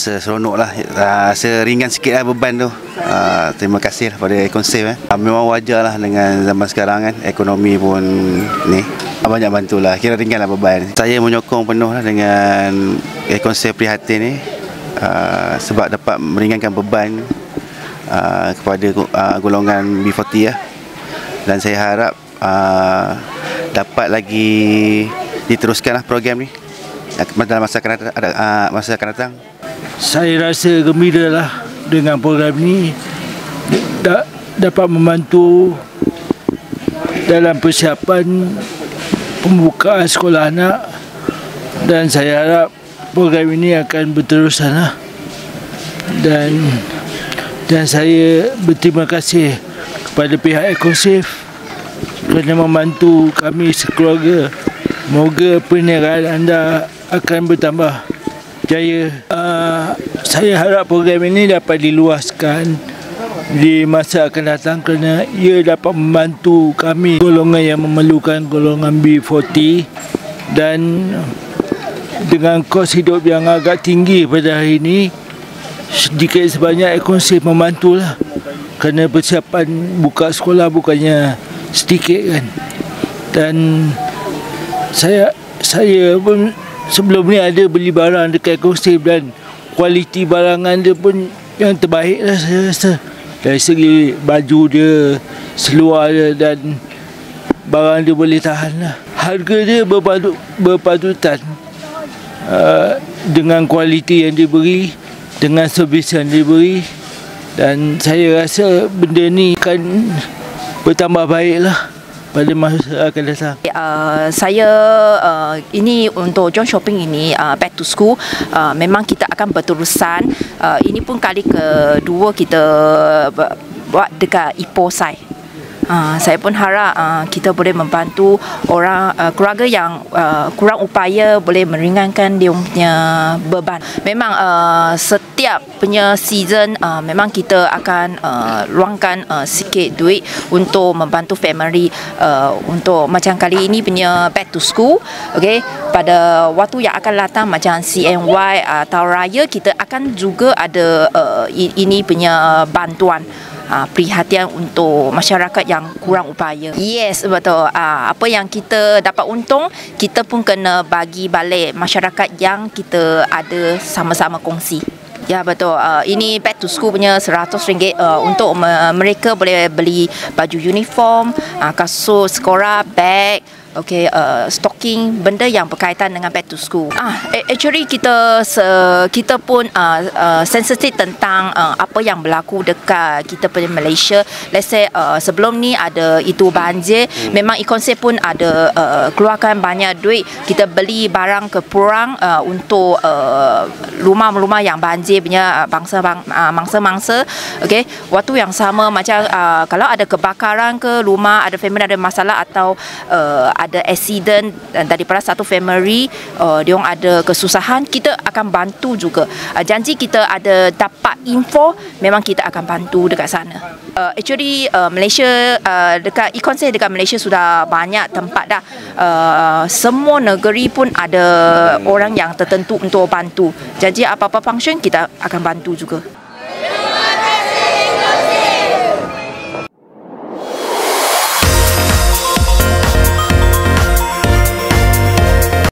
rasa seronok lah, rasa ringan sikit lah beban tu. Terima kasih lah pada Econsave. Memang wajar lah dengan zaman sekarang kan, ekonomi pun ni banyak bantulah, kira ringan lah beban. Saya menyokong penuh lah dengan Econsave Prihatin ni, sebab dapat meringankan beban kepada golongan B40 lah. Dan saya harap dapat lagi diteruskanlah program ni dalam masa akan datang. Saya rasa gembira lah dengan program ini, dapat membantu dalam persiapan pembukaan sekolah anak, dan saya harap program ini akan berterusan lah. Dan saya berterima kasih kepada pihak Econsave kerana membantu kami sekeluarga. Moga perniagaan anda akan bertambah jaya. Saya harap program ini dapat diluaskan di masa akan datang kerana ia dapat membantu kami, golongan yang memerlukan, golongan B40, dan dengan kos hidup yang agak tinggi pada hari ini, sedikit sebanyak Econsave membantulah, kerana persiapan buka sekolah bukannya sedikit kan. Dan saya pun sebelum ni ada beli barang dekat Econsave, dan kualiti barangan dia pun yang terbaik lah saya rasa. Dari segi baju dia, seluar dia, dan barang dia boleh tahan lah. Harga dia berpadutan dengan kualiti yang diberi, dengan servis yang diberi, dan saya rasa benda ni akan bertambah baik lah pada masa akan datang. Saya ini untuk John Shopping ini back to school, memang kita akan berterusan. Ini pun kali kedua kita buat dekat Ipoh Sai. Saya pun harap kita boleh membantu orang keluarga yang kurang upaya, boleh meringankan dia punya beban. Memang setiap punya season memang kita akan luangkan sikit duit untuk membantu family, untuk macam kali ini punya back to school. Okay, pada waktu yang akan datang macam CNY atau Raya, kita akan juga ada ini punya bantuan perhatian untuk masyarakat yang kurang upaya. Yes, betul. Apa yang kita dapat untung, kita pun kena bagi balik masyarakat yang kita ada sama-sama kongsi. Ya, betul. Ini back to school punya RM100 untuk mereka boleh beli baju uniform, kasut sekolah, bag, okay, stocking, benda yang berkaitan dengan back to school. Actually kita pun sensitif tentang apa yang berlaku dekat kita pada Malaysia. Let's say sebelum ni ada itu banjir, memang Econsave pun ada keluarkan banyak duit, kita beli barang kepurang untuk rumah-rumah yang banjir punya mangsa-mangsa. Okay, waktu yang sama macam kalau ada kebakaran ke rumah, ada family ada masalah atau ada accident daripada satu family, diorang ada kesusahan, kita akan bantu juga. Janji kita ada dapat info, memang kita akan bantu dekat sana. Actually Malaysia, dekat Econsave dekat Malaysia sudah banyak tempat dah. Semua negeri pun ada orang yang tertentu untuk bantu. Jadi apa-apa function kita akan bantu juga.